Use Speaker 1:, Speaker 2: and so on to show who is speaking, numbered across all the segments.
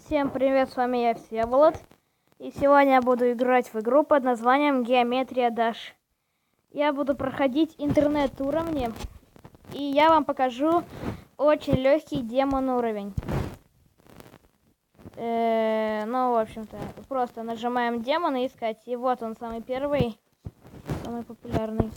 Speaker 1: Всем привет, с вами я, Всеволод. И сегодня я буду играть в игру под названием Geometria Dash. Я буду проходить интернет-уровни, и я вам покажу очень легкий демон уровень. Ну, в общем-то, просто нажимаем демона и искать. И вот он, самый первый, самый популярный.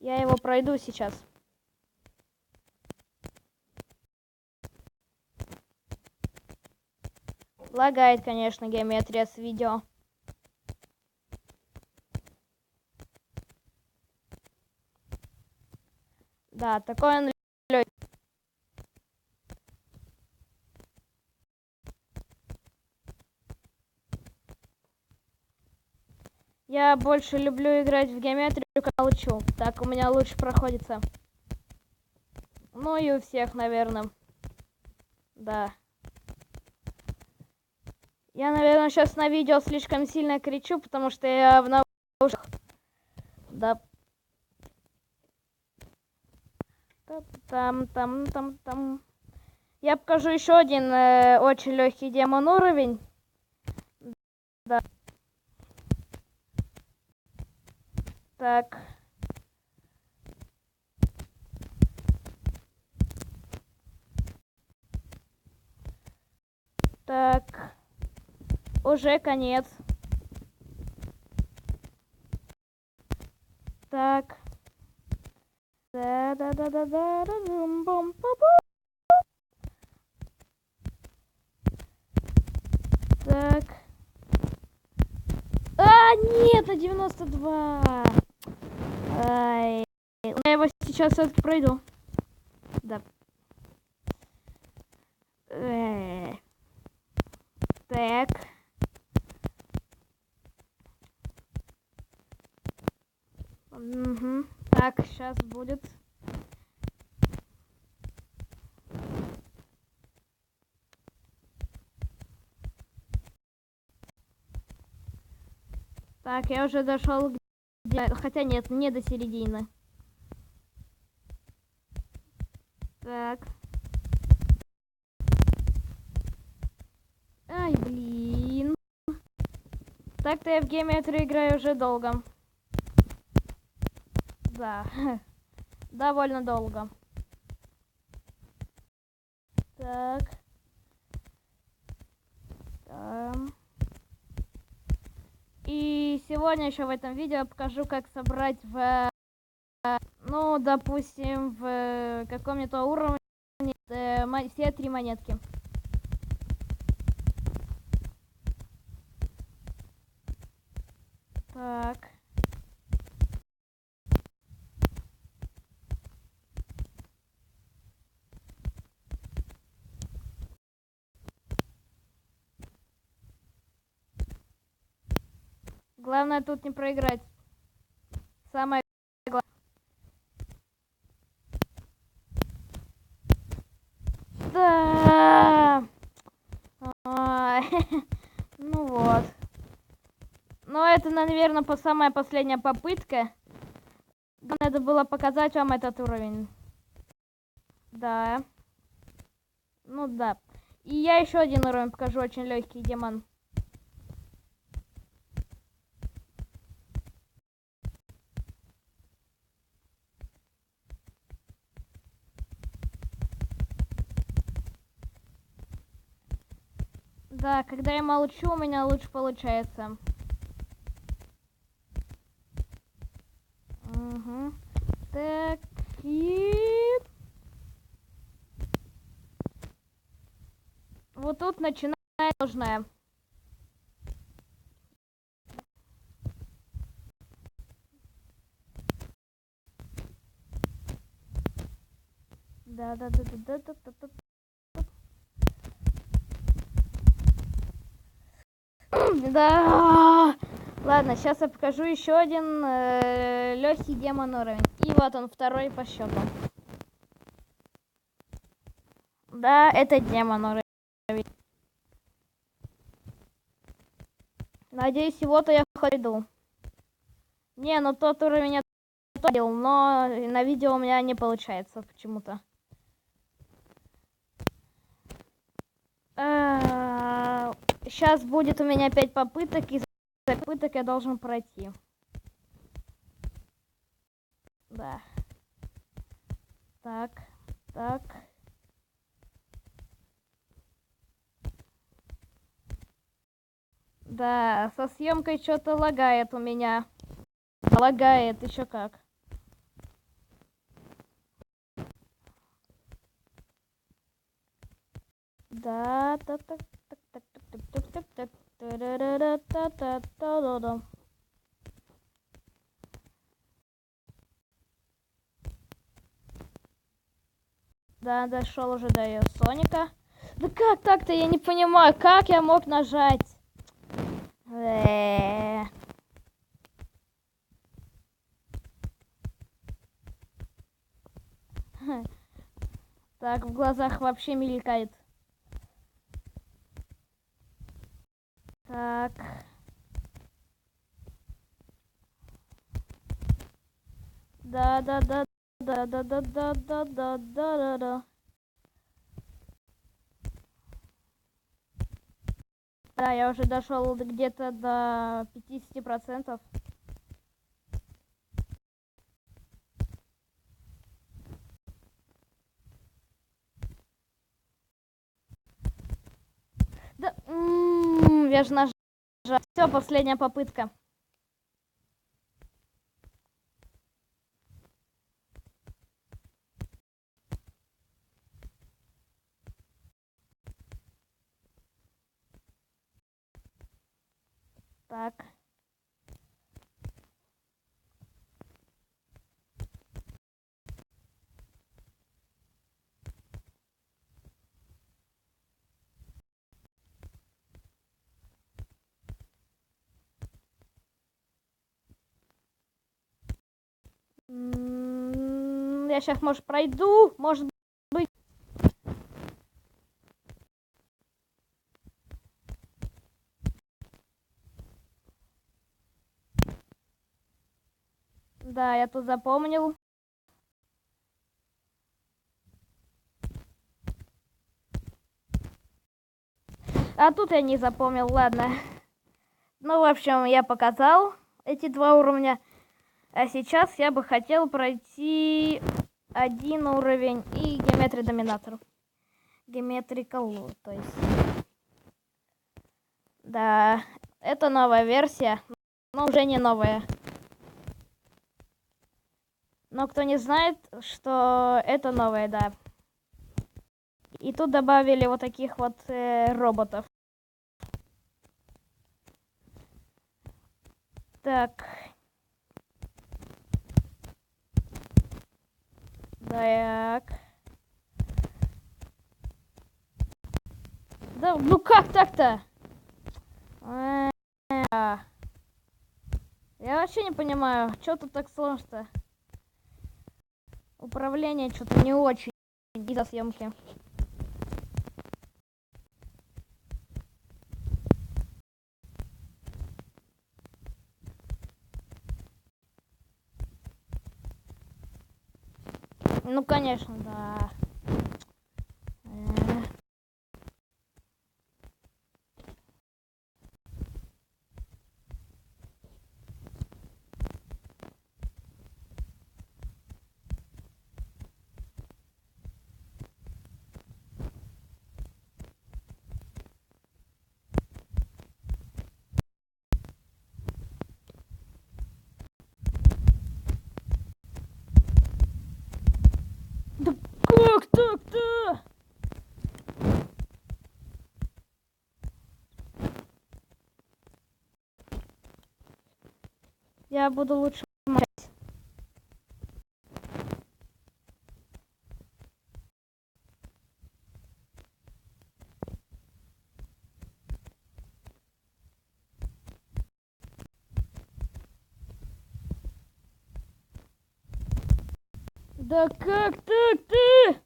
Speaker 1: Я его пройду сейчас. Лагает, конечно, геометрия с видео. Да, такой он легкий. Я больше люблю играть в геометрию, когда учу. Так у меня лучше проходится. Ну и у всех, наверное. Да. Я, наверное, сейчас на видео слишком сильно кричу, потому что я в наушниках. Да. Там. Я покажу еще один очень легкий демон уровень. Да. Так. Так. Уже конец. Так. Так. А, нет, на 92. Ай. Я его сейчас все-таки пройду. Да. Так. Угу. Так, сейчас будет. Так, я уже дошел где... Хотя нет, не до середины. Так. Ай, блин. Так-то я в геометрию играю уже долго. Да. Довольно долго. Так. И сегодня еще в этом видео я покажу, как собрать ну, допустим, в каком-нибудь уровне все 3 монетки. Так. Главное тут не проиграть. Самое главное. Да. Ну вот. Но это, наверное, самая последняя попытка. Надо было показать вам этот уровень. Да. Ну да. И я еще один уровень покажу, очень легкий демон. Да, когда я молчу, у меня лучше получается. Угу. Так, и... Вот тут начинает сложное. Да. Да. Ладно, сейчас я покажу еще один легкий демон уровень. И вот он, второй по счету. Да, это демон уровень. Надеюсь, его-то я пройду. Не, ну тот уровень я пройдел, но на видео у меня не получается почему-то. Сейчас будет у меня 5 попыток, и за 5 попыток я должен пройти. Да. Так, так. Да, со съемкой что-то лагает у меня. Лагает, еще как. Да, так, так, так, так, так, так, так, так, та-да-да-да-та-та-та-да-да. Да, дошел уже до ее Соника. Да как так-то? Я не понимаю, как я мог нажать? Так, в глазах вообще мелькает. Так. Да. Да, я уже дошел где-то до 50%. Да, я же нажал. Все, последняя попытка. Так. Я сейчас, может, пройду, может быть. Да, я тут запомнил. А тут я не запомнил, ладно. Ну, в общем, я показал эти 2 уровня. А сейчас я бы хотел пройти 1 уровень и геометрия доминатор. Geometrical, то есть. Да, это новая версия, но уже не новая. Но кто не знает, что это новое, да. И тут добавили вот таких вот роботов. Так. Так. Да, ну как так-то? Я вообще не понимаю, что тут так сложно-то? Управление что-то не очень из-за съемки. Ну, конечно, да. Да как так-то? Я буду лучше молчать. Да как так-то?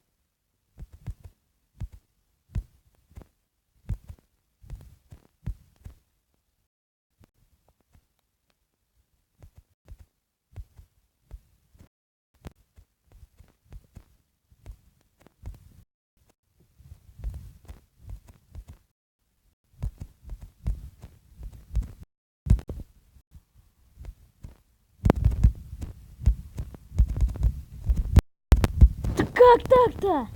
Speaker 1: как так-то?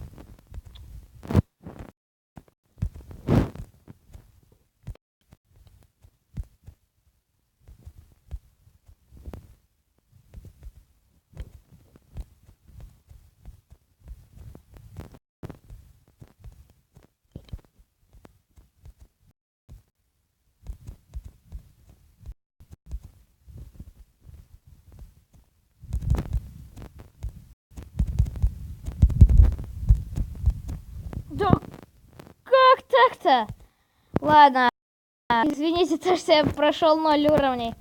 Speaker 1: Да как так-то? Ладно, извините, то, что я прошел 0 уровней.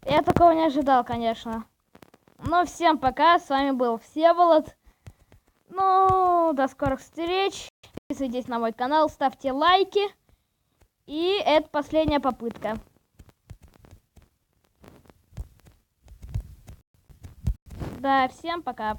Speaker 1: Я такого не ожидал, конечно. Ну, всем пока, с вами был Всеволод. Ну, до скорых встреч. Подписывайтесь на мой канал, ставьте лайки. И это последняя попытка. Да, всем пока.